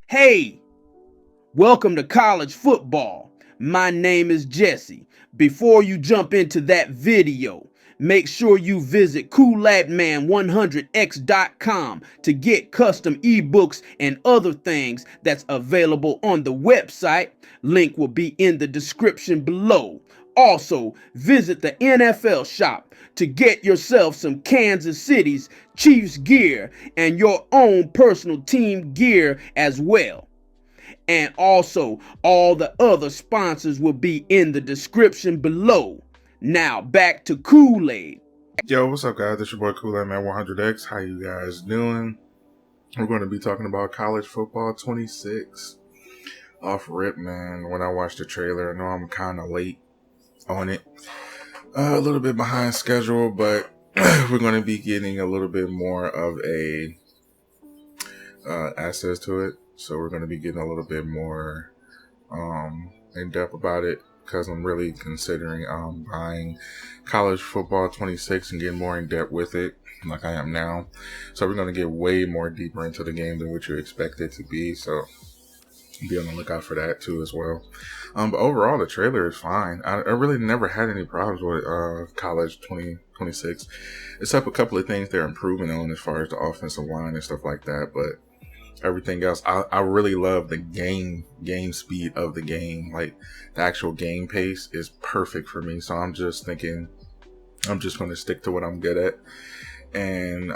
Hey, welcome to college football. My name is Jesse. Before you jump into that video, make sure you visit cooladman100x.com to get custom ebooks and other things that's available on the website. Link will be in the description below. Also, visit the NFL shop to get yourself some Kansas City's Chiefs gear and your own personal team gear as well. And also, all the other sponsors will be in the description below. Now, back to Kool-Aid. Yo, what's up, guys? This your boy Kool-Aid Man 100X. How you guys doing? We're going to be talking about college football 26. Off rip, man. When I watched the trailer, I know I'm kind of late on it. A little bit behind schedule, but we're going to be getting a little bit more of a access to it. So we're going to be getting a little bit more in depth about it, because I'm really considering buying college football 26 and getting more in depth with it like I am now. So we're going to get way more deeper into the game than what you expect it to be. So be on the lookout for that too as well. But overall, the trailer is fine. I really never had any problems with college 2026, except a couple of things they're improving on as far as the offensive line and stuff like that. But everything else, I really love the game speed of the game. Like, the actual game pace is perfect for me. So I'm just thinking I'm just going to stick to what I'm good at. And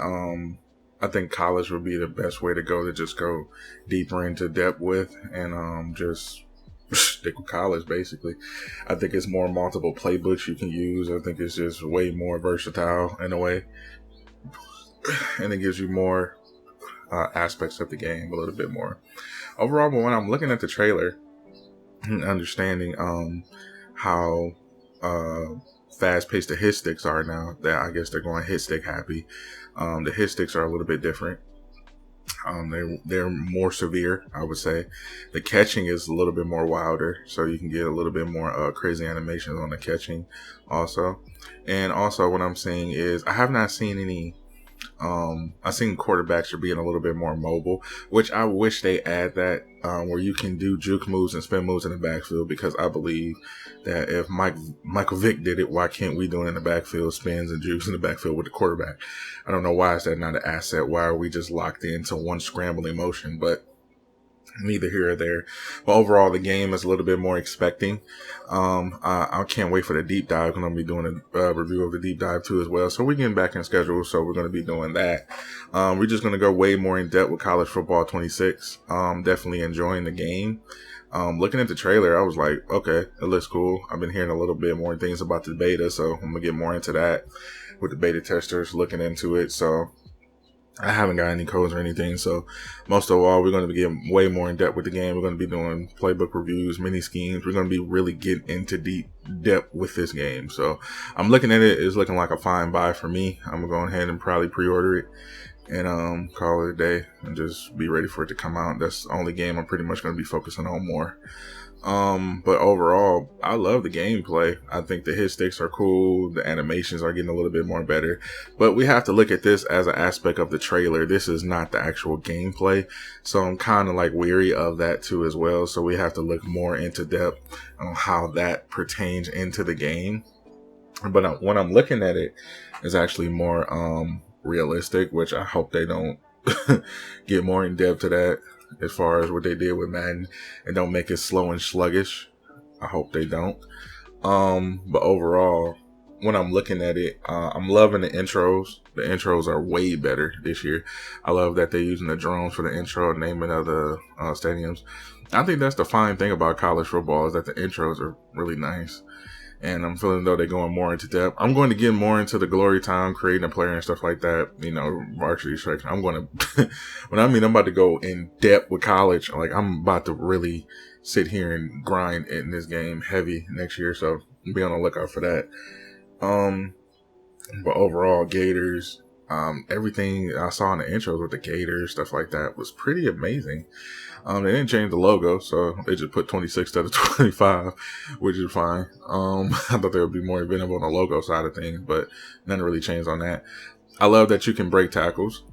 I think college would be the best way to go, to just go deeper into depth with, and just stick with college, basically. I think it's more multiple playbooks you can use. I think it's just way more versatile in a way. And it gives you more aspects of the game a little bit more overall. But when I'm looking at the trailer and understanding how fast-paced the hit sticks are now, that I guess they're going hit stick happy. The hit sticks are a little bit different. They're more severe, I would say. The catching is a little bit more wilder, so you can get a little bit more crazy animations on the catching also. And also, what I'm seeing is, I have not seen any I've seen quarterbacks are being a little bit more mobile, which I wish they add that, where you can do juke moves and spin moves in the backfield, because I believe that if Michael Vick did it, why can't we do it in the backfield, spins and jukes in the backfield with the quarterback? I don't know, why is that not an asset? Why are we just locked into one scrambling motion? But neither here or there. But overall, the game is a little bit more expecting. I can't wait for the deep dive. I'm going to be doing a review of the deep dive too as well. So we're getting back in schedule, so we're going to be doing that. We're just going to go way more in depth with college football 26. Definitely enjoying the game. Looking at the trailer, I was like, okay, it looks cool. I've been hearing a little bit more things about the beta, so I'm going to get more into that with the beta testers looking into it. So I haven't got any codes or anything, so most of all, we're going to be getting way more in depth with the game. We're going to be doing playbook reviews, mini schemes. We're going to be really getting into deep depth with this game. So I'm looking at it. It's looking like a fine buy for me. I'm going to go ahead and probably pre-order it and call it a day and just be ready for it to come out. That's the only game I'm pretty much going to be focusing on more. But overall, I love the gameplay. I think the hit sticks are cool. The animations are getting a little bit more better, but we have to look at this as an aspect of the trailer. This is not the actual gameplay. So I'm kind of like weary of that too as well. So we have to look more into depth on how that pertains into the game. But when I'm looking at it, it's actually more, realistic, which I hope they don't get more in depth to that. As far as what they did with Madden, and don't make it slow and sluggish. I hope they don't. But overall, when I'm looking at it, I'm loving the intros. The intros are way better this year. I love that they're using the drones for the intro and naming of the stadiums. I think that's the fine thing about college football, is that the intros are really nice. And I'm feeling though they're going more into depth. I'm going to get more into the glory time, creating a player and stuff like that. You know, varsity section. I'm going to, I'm about to go in depth with college. Like, I'm about to really sit here and grind in this game heavy next year. So be on the lookout for that. But overall, Gators, Everything I saw in the intros with the Gators, stuff like that, was pretty amazing. They didn't change the logo, so they just put 26 instead of 25, which is fine. I thought there would be more inventive on the logo side of things, but nothing really changed on that. I love that you can break tackles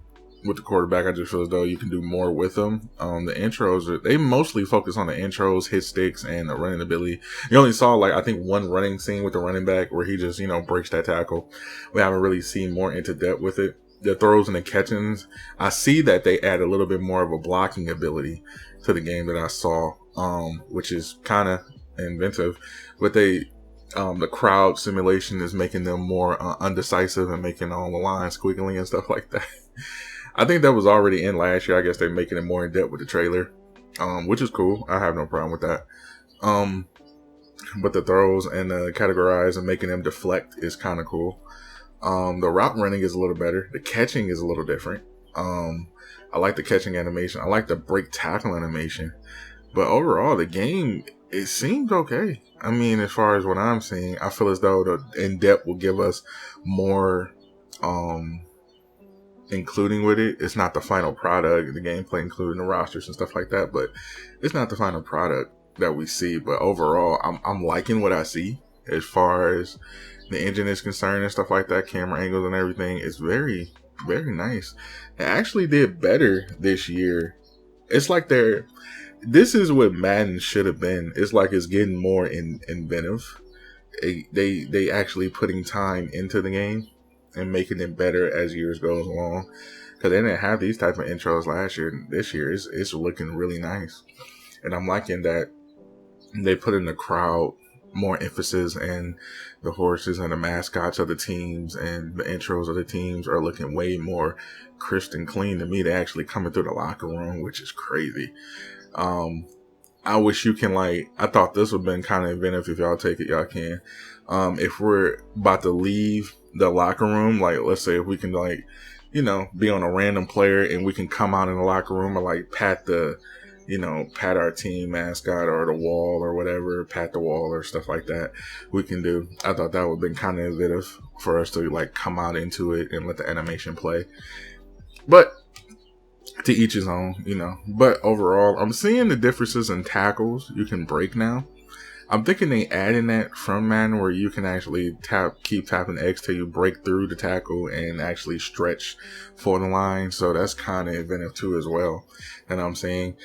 with the quarterback. I just feel as though you can do more with them. The intros, they mostly focus on the intros, hit sticks, and the running ability. You only saw, like, I think one running scene with the running back where he just, breaks that tackle. We haven't really seen more into depth with it. The throws and the catchings, I see that they add a little bit more of a blocking ability to the game that I saw, which is kind of inventive. But the crowd simulation is making them more undecisive and making all the lines squiggly and stuff like that. I think that was already in last year. I guess they're making it more in depth with the trailer, which is cool. I have no problem with that. But the throws and the categorize and making them deflect is kind of cool. The route running is a little better. The catching is a little different. I like the catching animation. I like the break tackle animation. But overall, the game, it seems okay. I mean, as far as what I'm seeing, I feel as though the in-depth will give us more including with it. It's not the final product, the gameplay including the rosters and stuff like that, but it's not the final product that we see. But overall, I'm liking what I see as far as the engine is concerned and stuff like that. Camera angles and everything is very, very nice. It actually did better this year. It's like this is what Madden should have been. It's like it's getting more inventive. They actually putting time into the game and making it better as years goes along. Because they didn't have these type of intros last year. This year, it's looking really nice. And I'm liking that they put in the crowd more emphasis, and the horses and the mascots of the teams and the intros of the teams are looking way more crisp and clean to me. They're actually coming through the locker room, which is crazy. I wish you can, I thought this would have been kind of inventive. If y'all take it, y'all can. If we're about to leave the locker room, let's say if we can, be on a random player and we can come out in the locker room and, pat our team mascot or the wall or whatever, pat the wall or stuff like that, we can do. I thought that would have been kind of inventive for us to, come out into it and let the animation play. But to each his own, But overall, I'm seeing the differences in tackles you can break now. I'm thinking they adding that from Madden where you can actually keep tapping X till you break through the tackle and actually stretch for the line. So that's kind of inventive too as well. And I'm saying,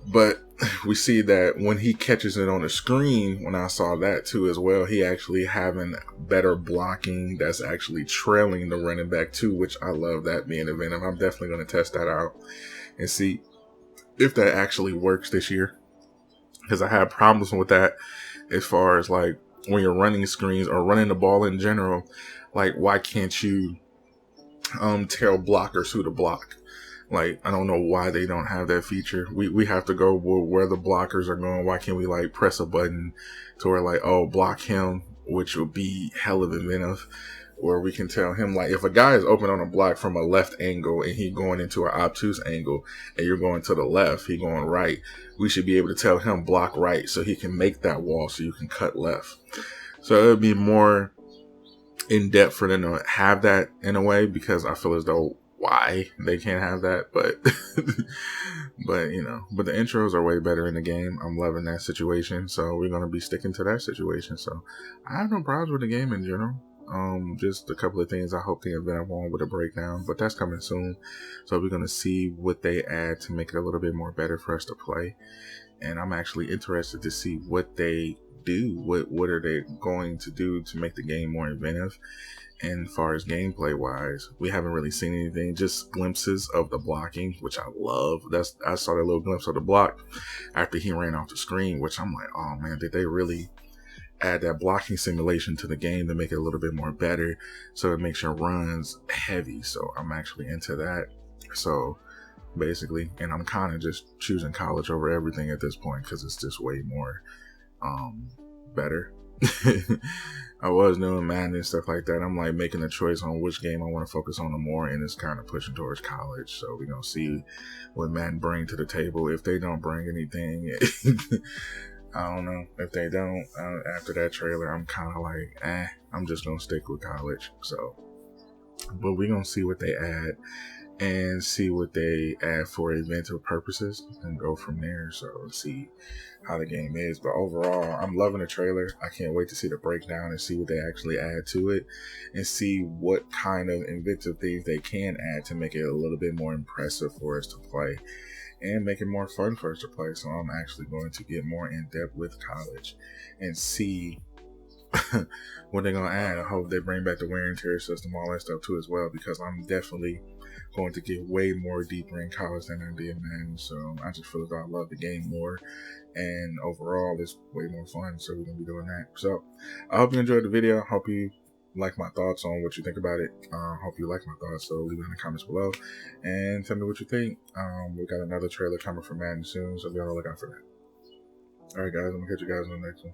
but we see that when he catches it on the screen, when I saw that too as well, he actually having better blocking that's actually trailing the running back too, which I love that being inventive. I'm definitely going to test that out and see if that actually works this year. Because I had problems with that as far as when you're running screens or running the ball in general, why can't you tell blockers who to block? I don't know why they don't have that feature. We have to go where the blockers are going. Why can't we press a button to where block him, which would be hell of inventive, where we can tell him if a guy is open on a block from a left angle and he going into an obtuse angle and you're going to the left, he going right, we should be able to tell him block right so he can make that wall so you can cut left. So it would be more in depth for them to have that in a way, because I feel as though why they can't have that, but but the intros are way better in the game. I'm loving that situation, so we're going to be sticking to that situation. So I have no problems with the game in general. Just a couple of things I hope they invent on with a breakdown, but that's coming soon. So we're going to see what they add to make it a little bit more better for us to play. And I'm actually interested to see what they do. What are they going to do to make the game more inventive? And as far as gameplay wise, we haven't really seen anything, just glimpses of the blocking, which I love. I saw that little glimpse of the block after he ran off the screen, which I'm like, oh man, did they really add that blocking simulation to the game to make it a little bit more better, so it makes your runs heavy. So I'm actually into that. So basically, and I'm kind of just choosing college over everything at this point because it's just way more better. I was doing Madden and stuff like that. I'm making a choice on which game I want to focus on the more, and it's kind of pushing towards college. So we're gonna see what Madden bring to the table. If they don't bring anything, I don't know. If they don't, after that trailer, I'm kind of I'm just gonna stick with college. So But we're going to see what they add and see what they add for inventive purposes and go from there. So see how the game is. But overall, I'm loving the trailer. I can't wait to see the breakdown and see what they actually add to it and see what kind of inventive things they can add to make it a little bit more impressive for us to play and make it more fun for us to play. So I'm actually going to get more in depth with college and see what they're gonna add. I hope they bring back the wear and tear system, all that stuff too as well, because I'm definitely going to get way more deeper in college than I did, man. So I just feel as though I love the game more, and overall it's way more fun. So we're gonna be doing that. So I hope you enjoyed the video. Hope you like my thoughts on what you think about it. Hope you like my thoughts, so leave it in the comments below and tell me what you think. We got another trailer coming from Madden soon, so be on the lookout for that. All right, guys, I'm gonna catch you guys on the next one.